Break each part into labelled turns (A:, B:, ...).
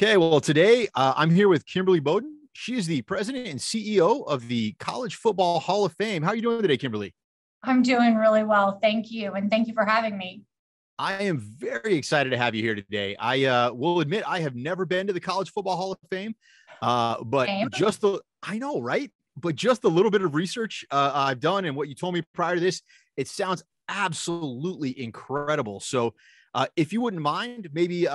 A: Okay, well, today I'm here with Kimberly Beaudin. She is the president and CEO of the College Football Hall of Fame. How are you doing today, Kimberly?
B: I'm doing really well. Thank you. And thank you for having me.
A: I am very excited to have you here today. I will admit I have never been to the College Football Hall of Fame, but
B: Same.
A: I know, right? But just a little bit of research I've done and what you told me prior to this, it sounds absolutely incredible. So, if you wouldn't mind, maybe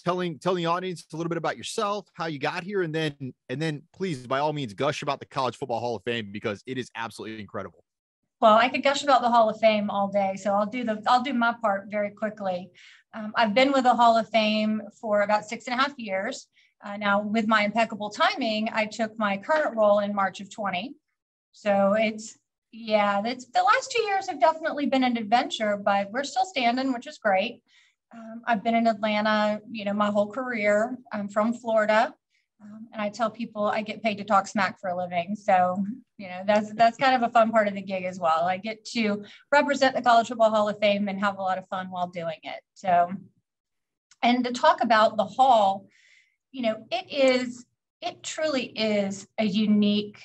A: telling the audience a little bit about yourself, how you got here, and then please, by all means, gush about the College Football Hall of Fame because it is absolutely incredible.
B: Well, I could gush about the Hall of Fame all day, so I'll do my part very quickly. I've been with the Hall of Fame for about 6.5 years. Now, with my impeccable timing, I took my current role in March of 20. So it's the last 2 years have definitely been an adventure, but we're still standing, which is great. I've been in Atlanta, my whole career. I'm from Florida. And I tell people I get paid to talk smack for a living. So, that's kind of a fun part of the gig as well. I get to represent the College Football Hall of Fame and have a lot of fun while doing it. So, and to talk about the hall, it truly is a unique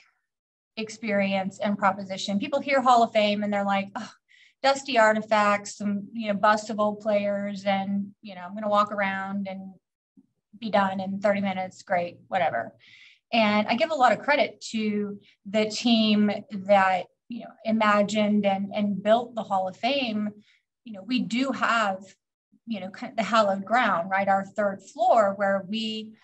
B: experience and proposition. People hear Hall of Fame and they're like, oh, dusty artifacts, some, bust of old players. And, I'm going to walk around and be done in 30 minutes. Great, whatever. And I give a lot of credit to the team that, imagined and built the Hall of Fame. We do have, kind of the hallowed ground, right? Our third floor where we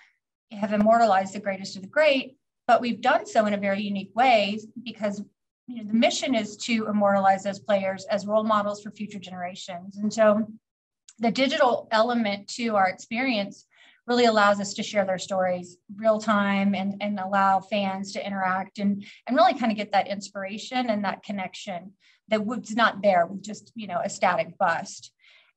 B: have immortalized the greatest of the great, but we've done so in a very unique way because, the mission is to immortalize those players as role models for future generations. And so the digital element to our experience really allows us to share their stories real time and allow fans to interact and really kind of get that inspiration and that connection that was not there with just, a static bust.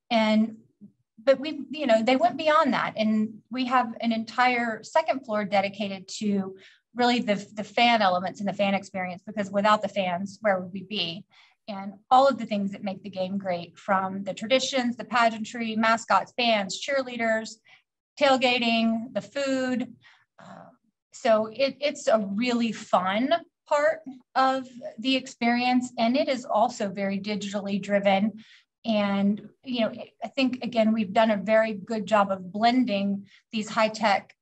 B: But they went beyond that. And we have an entire second floor dedicated to really the fan elements and the fan experience, because without the fans, where would we be? And all of the things that make the game great, from the traditions, the pageantry, mascots, bands, cheerleaders, tailgating, the food. So it's a really fun part of the experience. And it is also very digitally driven. And, I think, again, we've done a very good job of blending these high-tech,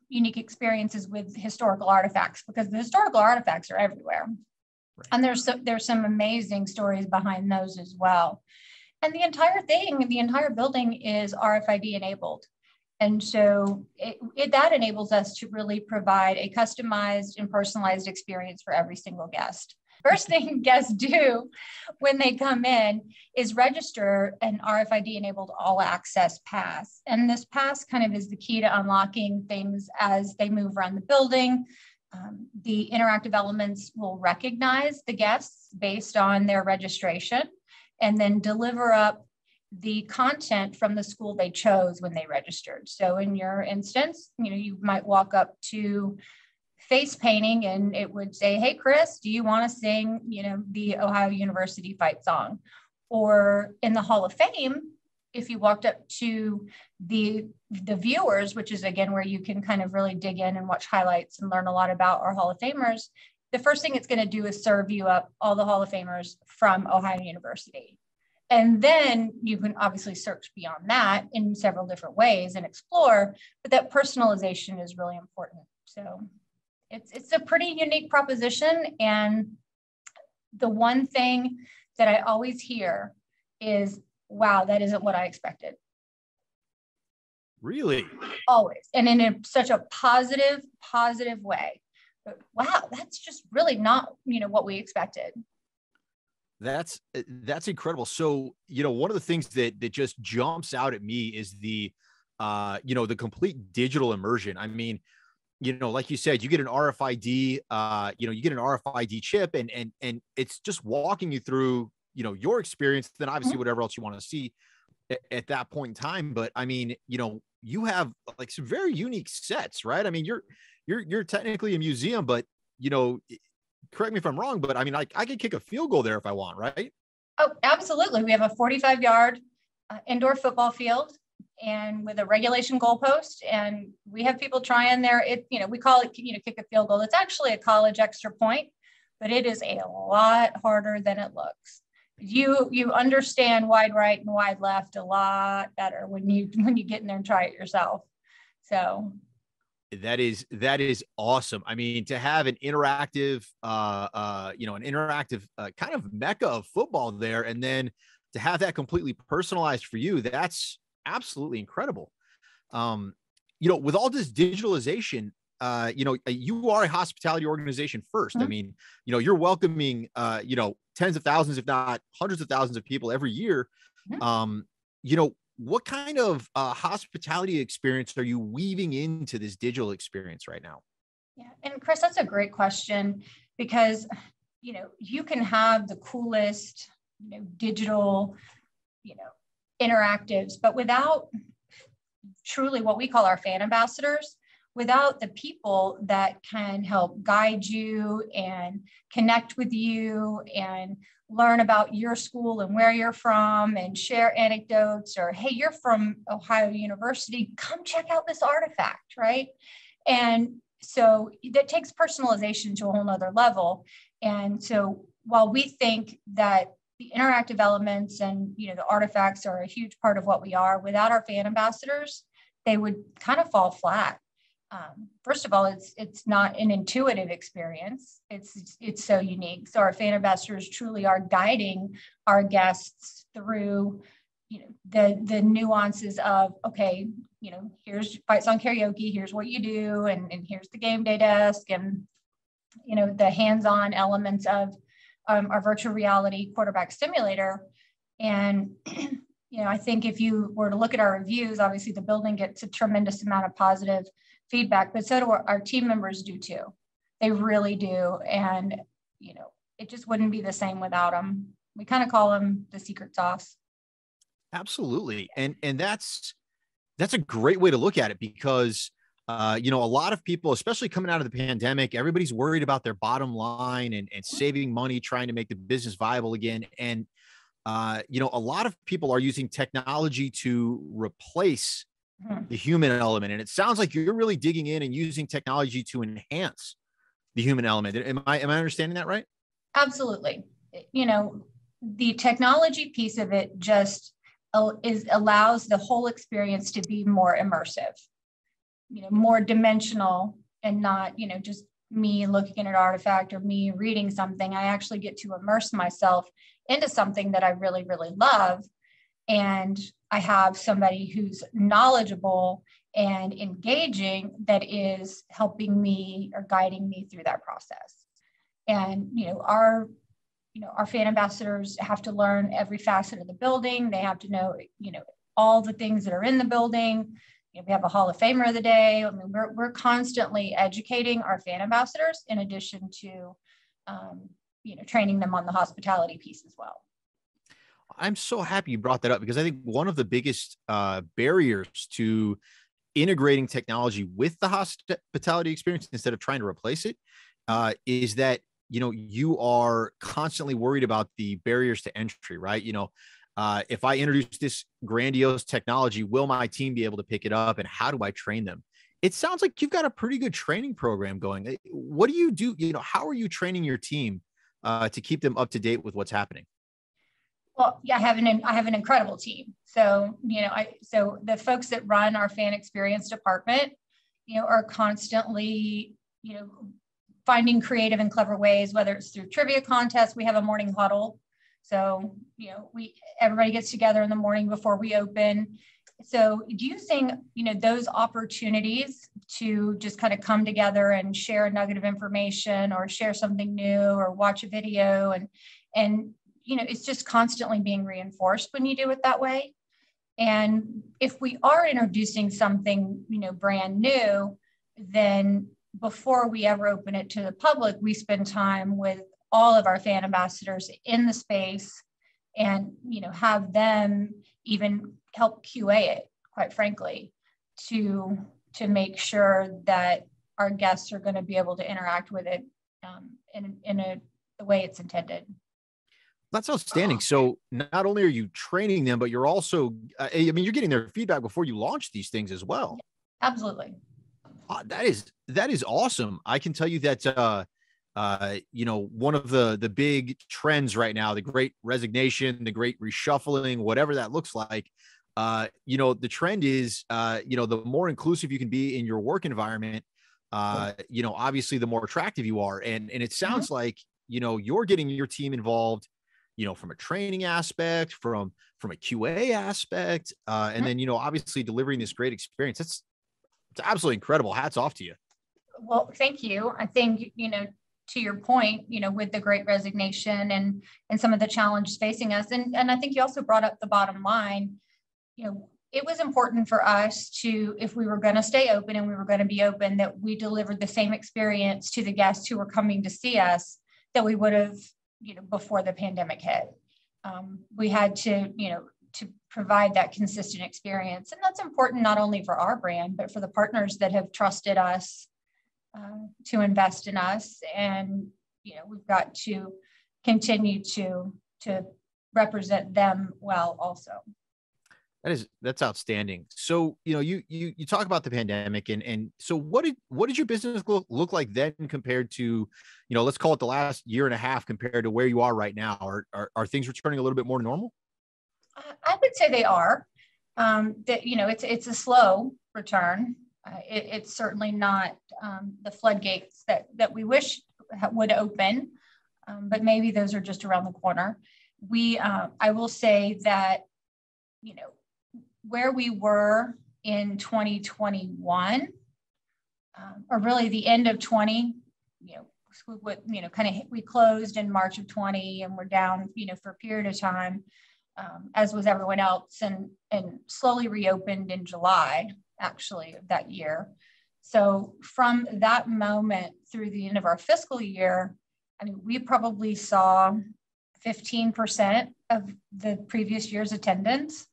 B: unique experiences with historical artifacts, because the historical artifacts are everywhere. Right. And there's some amazing stories behind those as well. And the entire building is RFID enabled. And so that enables us to really provide a customized and personalized experience for every single guest. First thing guests do when they come in is register an RFID-enabled all-access pass. And this pass kind of is the key to unlocking things as they move around the building. The interactive elements will recognize the guests based on their registration and then deliver up the content from the school they chose when they registered. So in your instance, you might walk up to face painting and it would say, hey, Chris, do you want to sing, the Ohio University fight song? Or in the Hall of Fame, if you walked up to the viewers, which is, again, where you can kind of really dig in and watch highlights and learn a lot about our Hall of Famers, the first thing it's going to do is serve you up all the Hall of Famers from Ohio University. And then you can obviously search beyond that in several different ways and explore, but that personalization is really important. So it's a pretty unique proposition. And the one thing that I always hear is, wow, that isn't what I expected.
A: Really?
B: Always. And in such a positive way. But wow, that's just really not, what we expected.
A: That's incredible. So, one of the things that just jumps out at me is the complete digital immersion. I mean, like you said, you get an RFID, you get an RFID chip and it's just walking you through, your experience, then obviously whatever else you want to see at that point in time. But I mean, you have like some very unique sets, right? I mean, you're technically a museum, but, correct me if I'm wrong, but I mean, I could kick a field goal there if I want, right?
B: Oh, absolutely. We have a 45-yard indoor football field. and with a regulation goalpost. And we have people trying there. We call it, kick a field goal. It's actually a college extra point, but it is a lot harder than it looks. You understand wide right and wide left a lot better when you get in there and try it yourself. So
A: that is awesome. I mean, to have an interactive, kind of mecca of football there, and then to have that completely personalized for you, that's absolutely incredible. With all this digitalization, you are a hospitality organization first. Mm-hmm. I mean, you're welcoming, tens of thousands, if not hundreds of thousands of people every year. Mm-hmm. What kind of hospitality experience are you weaving into this digital experience right now?
B: Yeah. And Chris, that's a great question, because, you can have the coolest, digital, interactives, but without truly what we call our fan ambassadors, without the people that can help guide you and connect with you and learn about your school and where you're from and share anecdotes, or, hey, you're from Ohio University, come check out this artifact, right? And so that takes personalization to a whole nother level. And so while we think that the interactive elements and, the artifacts are a huge part of what we are, without our fan ambassadors, they would kind of fall flat. First of all, it's not an intuitive experience. It's so unique. So our fan ambassadors truly are guiding our guests through, the nuances of, okay, here's Fight Song Karaoke, here's what you do, and here's the game day desk, and, the hands-on elements of our virtual reality quarterback simulator. And, I think if you were to look at our reviews, obviously the building gets a tremendous amount of positive feedback, but so do our team members do too. They really do. And, it just wouldn't be the same without them. We kind of call them the secret sauce.
A: Absolutely. And that's a great way to look at it, because, a lot of people, especially coming out of the pandemic, everybody's worried about their bottom line and saving money, trying to make the business viable again. And, a lot of people are using technology to replace the human element. And it sounds like you're really digging in and using technology to enhance the human element. Am I understanding that right?
B: Absolutely. The technology piece of it just allows the whole experience to be more immersive, more dimensional, and not, just me looking at an artifact or me reading something. I actually get to immerse myself into something that I really, really love. And I have somebody who's knowledgeable and engaging that is helping me or guiding me through that process. And, our fan ambassadors have to learn every facet of the building. They have to know, all the things that are in the building. We have a Hall of Famer of the day. I mean, we're constantly educating our fan ambassadors, in addition to, training them on the hospitality piece as well.
A: I'm so happy you brought that up, because I think one of the biggest barriers to integrating technology with the hospitality experience instead of trying to replace it is that, you are constantly worried about the barriers to entry, right? If I introduce this grandiose technology, will my team be able to pick it up, and how do I train them? It sounds like you've got a pretty good training program going. What do you do? How are you training your team to keep them up to date with what's happening?
B: Well, yeah, I have an incredible team. So, so the folks that run our fan experience department, are constantly, finding creative and clever ways, whether it's through trivia contests. We have a morning huddle. So, everybody gets together in the morning before we open. So using, those opportunities to just kind of come together and share a nugget of information, or share something new, or watch a video, and it's just constantly being reinforced when you do it that way. And if we are introducing something, brand new, then before we ever open it to the public, we spend time with all of our fan ambassadors in the space, and, have them even help QA it, quite frankly, to make sure that our guests are going to be able to interact with it in the way it's intended.
A: That's outstanding. So not only are you training them, but you're also, I mean, you're getting their feedback before you launch these things as well.
B: Absolutely.
A: That is awesome. I can tell you that, one of the big trends right now, the great resignation, the great reshuffling, whatever that looks like, the trend is, the more inclusive you can be in your work environment, obviously the more attractive you are. And it sounds like, you're getting your team involved, from a training aspect, from a QA aspect, and then, obviously delivering this great experience. It's absolutely incredible. Hats off to you.
B: Well, thank you. I think, to your point, with the great resignation and some of the challenges facing us. And I think you also brought up the bottom line. It was important for us to, if we were going to stay open and we were going to be open, that we delivered the same experience to the guests who were coming to see us that we would have, before the pandemic hit. We had to provide that consistent experience. And that's important not only for our brand, but for the partners that have trusted us to invest in us. And, we've got to continue to represent them well also.
A: That's outstanding. So, you talk about the pandemic and so what did your business look like then compared to, let's call it the last year and a half compared to where you are right now? Are things returning a little bit more normal?
B: I would say they are. It's a slow return. It's certainly not the floodgates that we wish would open, but maybe those are just around the corner. I will say that, where we were in 2021, or really the end of 20, we closed in March of 20 and we're down, for a period of time, as was everyone else, and slowly reopened in July, actually, of that year. So from that moment through the end of our fiscal year, we probably saw 15% of the previous year's attendance.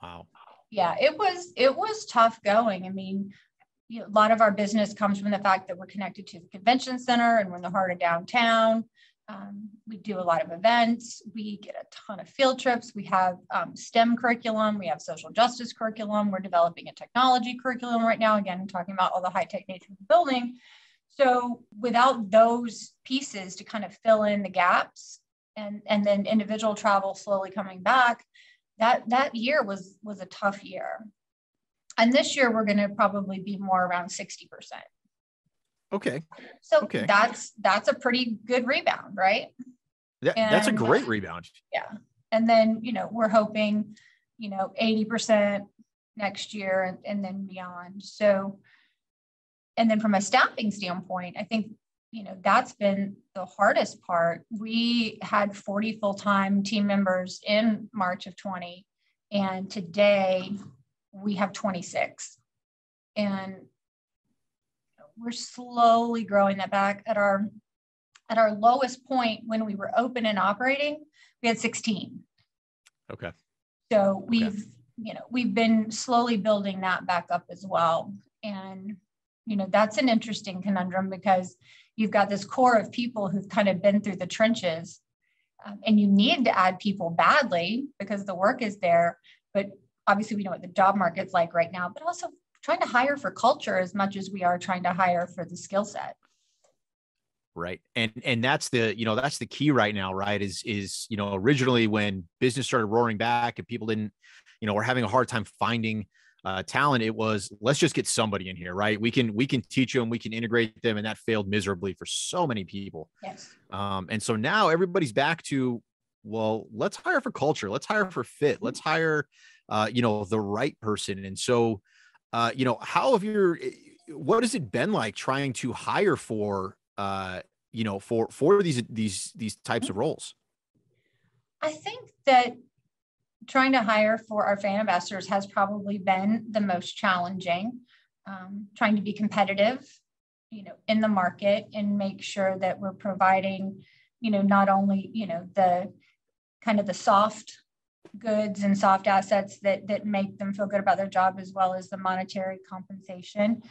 A: Wow.
B: Yeah, it was tough going. A lot of our business comes from the fact that we're connected to the convention center and we're in the heart of downtown. We do a lot of events. We get a ton of field trips. We have STEM curriculum. We have social justice curriculum. We're developing a technology curriculum right now. Again, I'm talking about all the high tech nature of the building. So without those pieces to kind of fill in the gaps and then individual travel slowly coming back, that year was a tough year. And this year we're going to probably be more around 60%.
A: Okay.
B: So
A: okay.
B: That's a pretty good rebound, right?
A: That's a great rebound.
B: Yeah. And then, we're hoping, 80% next year and then beyond. So, and then from a staffing standpoint, I think, that's been the hardest part. We had 40 full-time team members in March of 20, and today we have 26. And we're slowly growing that back. At our lowest point when we were open and operating, we had 16.
A: Okay.
B: So we've been slowly building that back up as well. And, that's an interesting conundrum because you've got this core of people who've kind of been through the trenches, and you need to add people badly because the work is there. But obviously we know what the job market's like right now, but also trying to hire for culture as much as we are trying to hire for the skill set.
A: Right. And that's the key right now, right? Is originally when business started roaring back and people didn't, were having a hard time finding talent, it was, let's just get somebody in here, right? We can teach them, we can integrate them. And that failed miserably for so many people.
B: Yes.
A: And so now everybody's back to, well, let's hire for culture. Let's hire for fit. Let's hire, the right person. And so, what has it been like trying to hire for, for these types of roles?
B: I think that trying to hire for our fan ambassadors has probably been the most challenging, trying to be competitive, in the market and make sure that we're providing, not only, the kind of the soft goods and soft assets that make them feel good about their job, as well as the monetary compensation.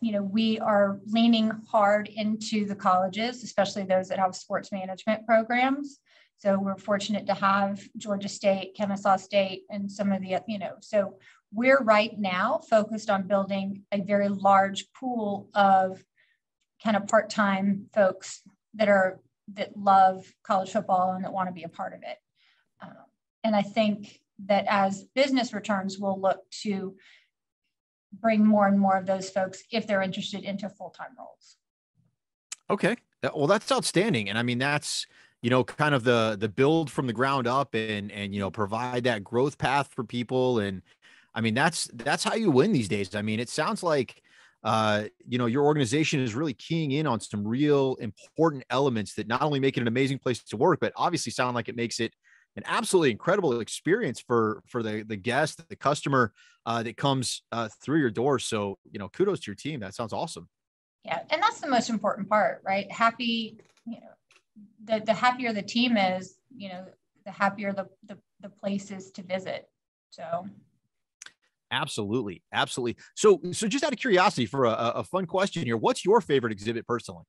B: We are leaning hard into the colleges, especially those that have sports management programs, So we're fortunate to have Georgia State, Kennesaw State, and some of the, so we're right now focused on building a very large pool of kind of part-time folks that love college football and that want to be a part of it. And I think that as business returns, we'll look to bring more and more of those folks if they're interested into full-time roles.
A: Okay. Well, that's outstanding. And I mean, that's, kind of the build from the ground up and, provide that growth path for people. And I mean, that's how you win these days. I mean, it sounds like, your organization is really keying in on some real important elements that not only make it an amazing place to work, but obviously sound like it makes it an absolutely incredible experience for the guest, the customer that comes through your door. So, kudos to your team. That sounds awesome.
B: Yeah. And that's the most important part, right? Happy, the happier the team is, the happier the place is to visit. So.
A: Absolutely. Absolutely. So just out of curiosity for a fun question here, what's your favorite exhibit personally?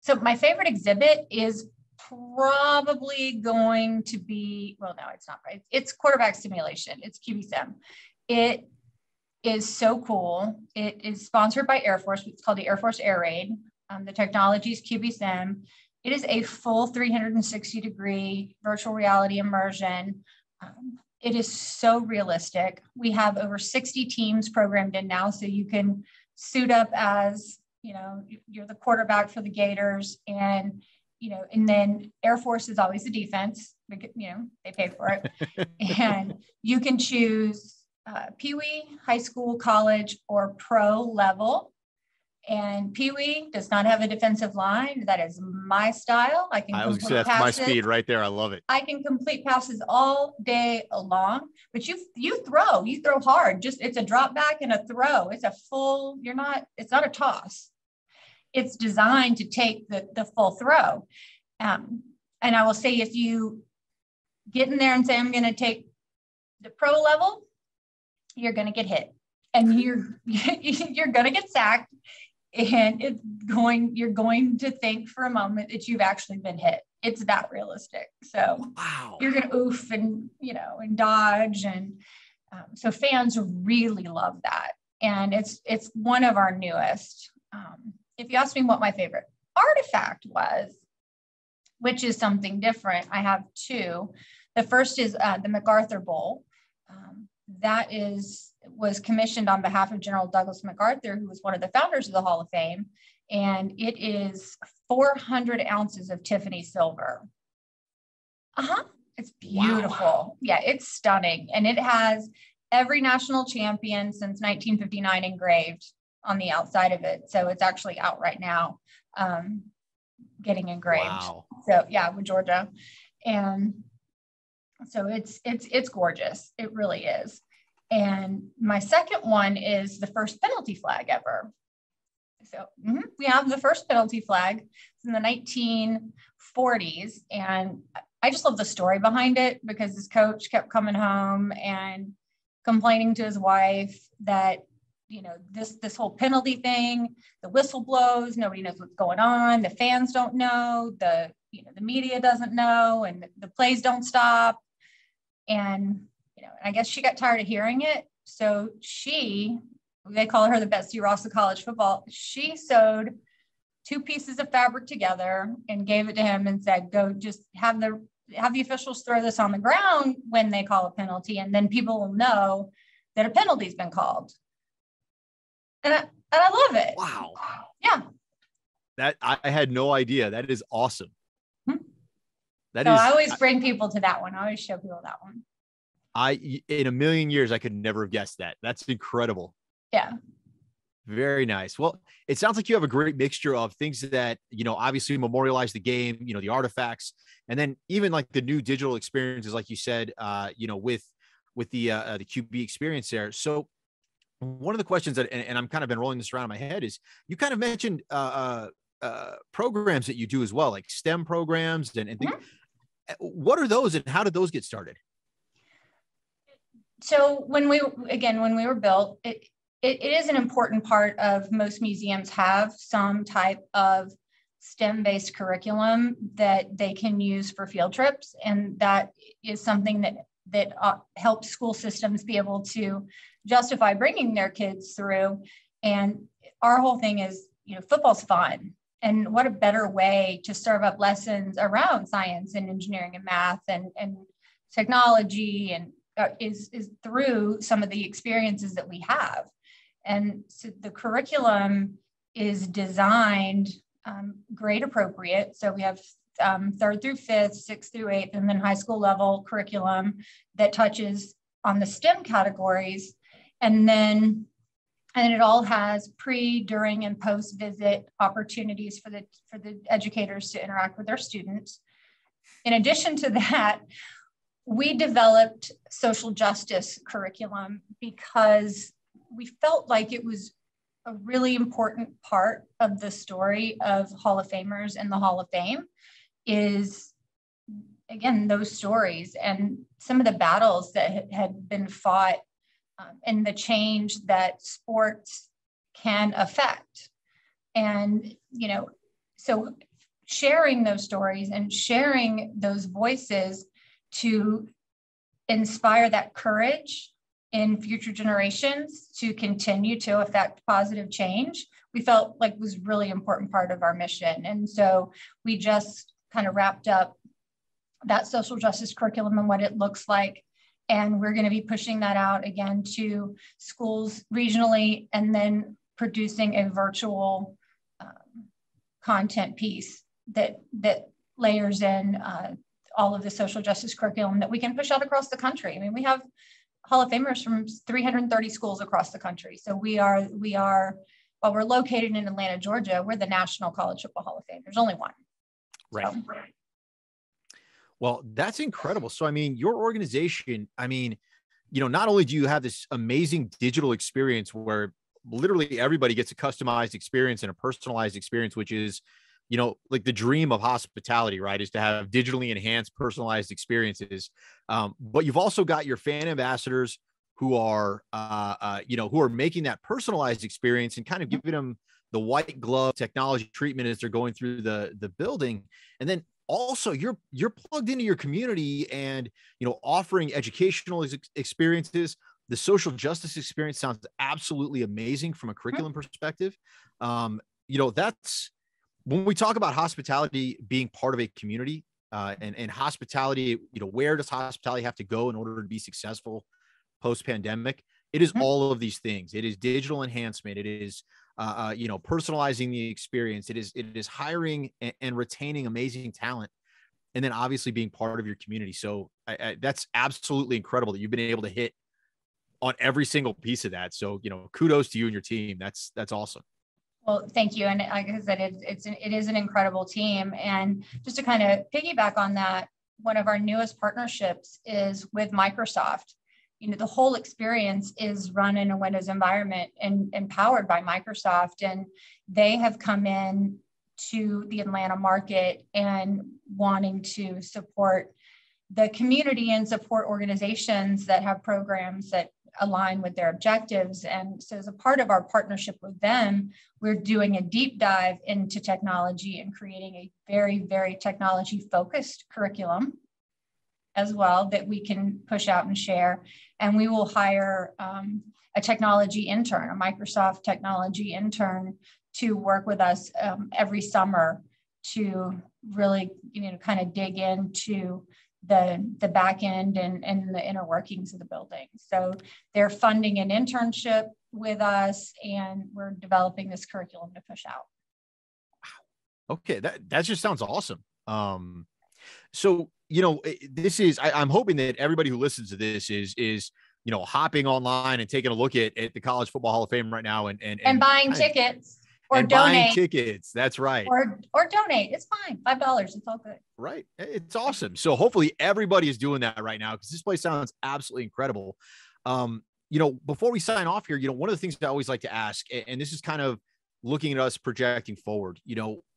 B: So my favorite exhibit is probably going to be, well, no, it's not right. It's quarterback simulation. It's QB Sim. It is so cool. It is sponsored by Air Force. It's called the Air Force Air Raid. The technology is QB Sim. It is a full 360-degree virtual reality immersion. It is so realistic. We have over 60 teams programmed in now, so you can suit up as, you're the quarterback for the Gators, and then Air Force is always the defense. They pay for it, and you can choose Pee-wee, high school, college, or pro level. And Pee-wee does not have a defensive line. That is my style.
A: I was say that's passes. My speed right there. I love it.
B: I can complete passes all day long, but you throw hard. It's a drop back and a throw. It's a full, it's not a toss. It's designed to take the full throw. And I will say, if you get in there and say, I'm going to take the pro level, you're going to get hit and you're going to get sacked. And you're going to think for a moment that you've actually been hit. It's that realistic. So wow. You're going to oof and dodge. And so fans really love that. And it's one of our newest. If you ask me what my favorite artifact was, which is something different, I have two. The first is the MacArthur Bowl. That was commissioned on behalf of General Douglas MacArthur, who was one of the founders of the Hall of Fame. And it is 400 ounces of Tiffany silver. It's beautiful. Wow. Yeah, it's stunning. And it has every national champion since 1959 engraved on the outside of it. So it's actually out right now, getting engraved. Wow. So yeah, with Georgia. And so it's gorgeous. It really is. And my second one is the first penalty flag ever. So we have the first penalty flag in the 1940s. And I just love the story behind it, because this coach kept coming home and complaining to his wife that, this whole penalty thing, the whistle blows, nobody knows what's going on. The fans don't know, the media doesn't know, and the plays don't stop. And I guess she got tired of hearing it. So they call her the Betsy Ross of college football. She sewed two pieces of fabric together and gave it to him and said, go just have the officials throw this on the ground when they call a penalty. And then people will know that a penalty's been called. And I love it.
A: Wow.
B: Yeah.
A: That I had no idea. That is awesome.
B: I always bring people to that one. I always show people that one.
A: In a million years, I could never have guessed that. That's incredible.
B: Yeah.
A: Very nice. Well, it sounds like you have a great mixture of things that, obviously memorialize the game, the artifacts, and then even like the new digital experiences, like you said, with the QB experience there. So one of the questions that, and I'm kind of been rolling this around in my head, is you kind of mentioned programs that you do as well, like STEM programs and things. What are those and how did those get started?
B: So when we were built, it is an important part of most museums have some type of STEM-based curriculum that they can use for field trips. And that is something that helps school systems be able to justify bringing their kids through. And our whole thing is, football's fun. And what a better way to serve up lessons around science and engineering and math and technology and is through some of the experiences that we have. And so the curriculum is designed grade appropriate. So we have 3rd through 5th, 6th through 8th, and then high school level curriculum that touches on the STEM categories. And then it all has pre, during, and post visit opportunities for the educators to interact with their students. In addition to that, we developed social justice curriculum because we felt like it was a really important part of the story of Hall of Famers and the Hall of Fame is, again, those stories and some of the battles that had been fought and the change that sports can affect. And, so sharing those stories and sharing those voices to inspire that courage in future generations to continue to affect positive change, we felt like was really important part of our mission. And so we just kind of wrapped up that social justice curriculum and what it looks like. And we're going to be pushing that out again to schools regionally and then producing a virtual content piece that layers in all of the social justice curriculum that we can push out across the country. I mean, we have Hall of Famers from 330 schools across the country. So we are, while we're located in Atlanta, Georgia, we're the National College Football Hall of Fame. There's only one.
A: Right.
B: So.
A: Well, that's incredible. So, I mean, your organization, not only do you have this amazing digital experience where literally everybody gets a customized experience and a personalized experience, which is, like the dream of hospitality, right? Is to have digitally enhanced personalized experiences. But you've also got your fan ambassadors who are, who are making that personalized experience and kind of giving them the white glove technology treatment as they're going through the building. And then also you're plugged into your community and, offering educational experiences. The social justice experience sounds absolutely amazing from a curriculum perspective. That's when we talk about hospitality being part of a community and hospitality, where does hospitality have to go in order to be successful post-pandemic? It is all of these things. It is digital enhancement. It is, personalizing the experience. It is hiring and retaining amazing talent. And then obviously being part of your community. So that's absolutely incredible that you've been able to hit on every single piece of that. So, kudos to you and your team. That's awesome.
B: Well, thank you. And like I said, it is an incredible team. And just to kind of piggyback on that, one of our newest partnerships is with Microsoft. The whole experience is run in a Windows environment and powered by Microsoft. And they have come in to the Atlanta market and wanting to support the community and support organizations that have programs that align with their objectives. And so as a part of our partnership with them, we're doing a deep dive into technology and creating a very, very technology focused curriculum as well that we can push out and share. And we will hire a technology intern, a Microsoft technology intern to work with us every summer to really, kind of dig into the back end and the inner workings of the building. So they're funding an internship with us and we're developing this curriculum to push out.
A: Wow. Okay. That just sounds awesome. So, this is, I'm hoping that everybody who listens to this is, hopping online and taking a look at the College Football Hall of Fame right now and
B: buying tickets. Or
A: and
B: donate.
A: Buying tickets. That's right.
B: Or donate. It's fine. $5. It's all good.
A: Right. It's awesome. So hopefully everybody is doing that right now because this place sounds absolutely incredible. Before we sign off here, one of the things that I always like to ask, and this is kind of looking at us projecting forward,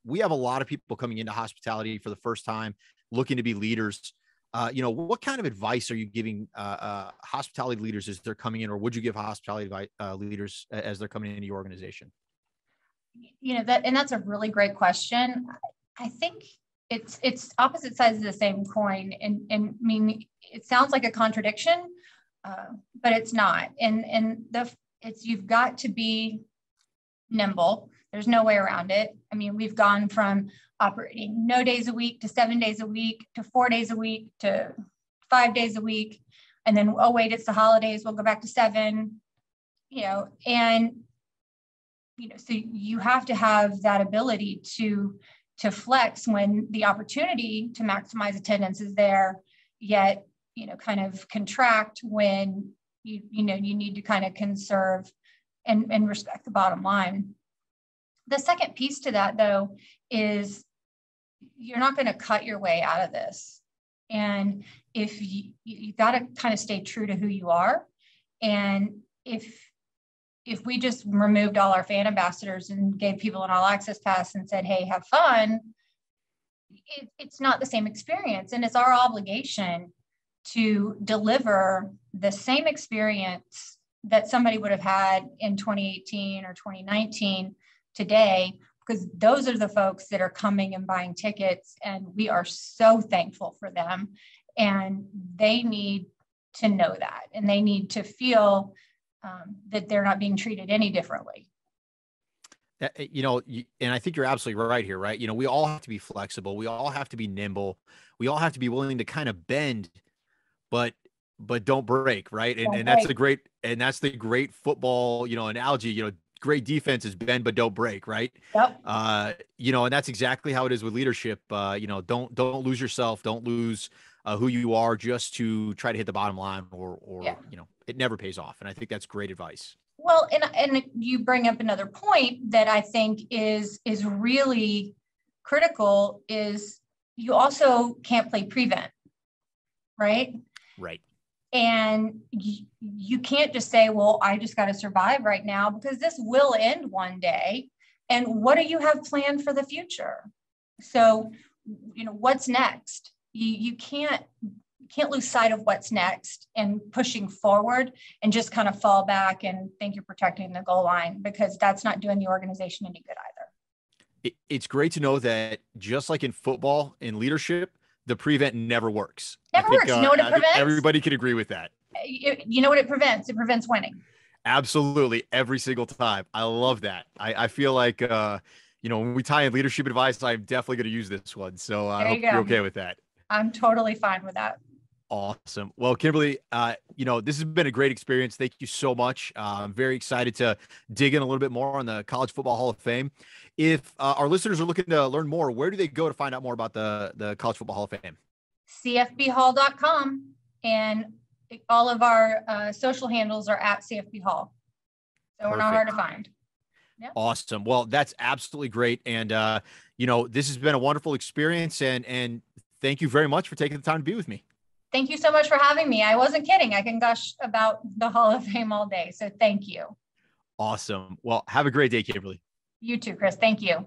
A: we have a lot of people coming into hospitality for the first time, looking to be leaders. What kind of advice are you giving hospitality leaders as they're coming in, or would you give hospitality leaders as they're coming into your organization?
B: that's a really great question. I think it's opposite sides of the same coin. And I mean, it sounds like a contradiction, but it's not. And you've got to be nimble. There's no way around it. I mean, we've gone from operating no days a week to 7 days a week to 4 days a week to 5 days a week. And then, oh, wait, it's the holidays. We'll go back to 7, and, so you have to have that ability to flex when the opportunity to maximize attendance is there, yet, kind of contract when you need to kind of conserve and respect the bottom line. The second piece to that, though, is you're not going to cut your way out of this. And if you got to kind of stay true to who you are. And if we just removed all our fan ambassadors and gave people an all access pass and said, hey, have fun, it's not the same experience. And it's our obligation to deliver the same experience that somebody would have had in 2018 or 2019 today, because those are the folks that are coming and buying tickets, and we are so thankful for them. And they need to know that, and they need to feel that they're not being treated any differently.
A: And I think you're absolutely right here, right? We all have to be flexible. We all have to be nimble. We all have to be willing to kind of bend, but don't break, right? And that's the great football, analogy, great defense is bend, but don't break, right?
B: Yep.
A: And that's exactly how it is with leadership. Don't lose yourself. Don't lose who you are just to try to hit the bottom line or it never pays off. And I think that's great advice.
B: Well, and you bring up another point that I think is really critical, is you also can't play prevent, right?
A: Right.
B: And you can't just say, well, I just got to survive right now, because this will end one day. And what do you have planned for the future? So, what's next? You can't lose sight of what's next and pushing forward and just kind of fall back and think you're protecting the goal line, because that's not doing the organization any good either.
A: It's great to know that, just like in football, in leadership, the prevent never works.
B: Never works. You know what it prevents?
A: Everybody can agree with that.
B: You know what it prevents? It prevents winning.
A: Absolutely. Every single time. I love that. I feel like, when we tie in leadership advice, I'm definitely going to use this one. So I hope you're okay with that.
B: I'm totally fine with that.
A: Awesome. Well, Kimberly, this has been a great experience. Thank you so much. I'm very excited to dig in a little bit more on the College Football Hall of Fame. If our listeners are looking to learn more, where do they go to find out more about the College Football Hall of Fame?
B: CFBHall.com, and all of our social handles are at CFB Hall. So we're not hard to find. Yeah.
A: Awesome. Well, that's absolutely great. And, this has been a wonderful experience, and thank you very much for taking the time to be with me.
B: Thank you so much for having me. I wasn't kidding. I can gush about the Hall of Fame all day. So thank you.
A: Awesome. Well, have a great day, Kimberly.
B: You too, Chris. Thank you.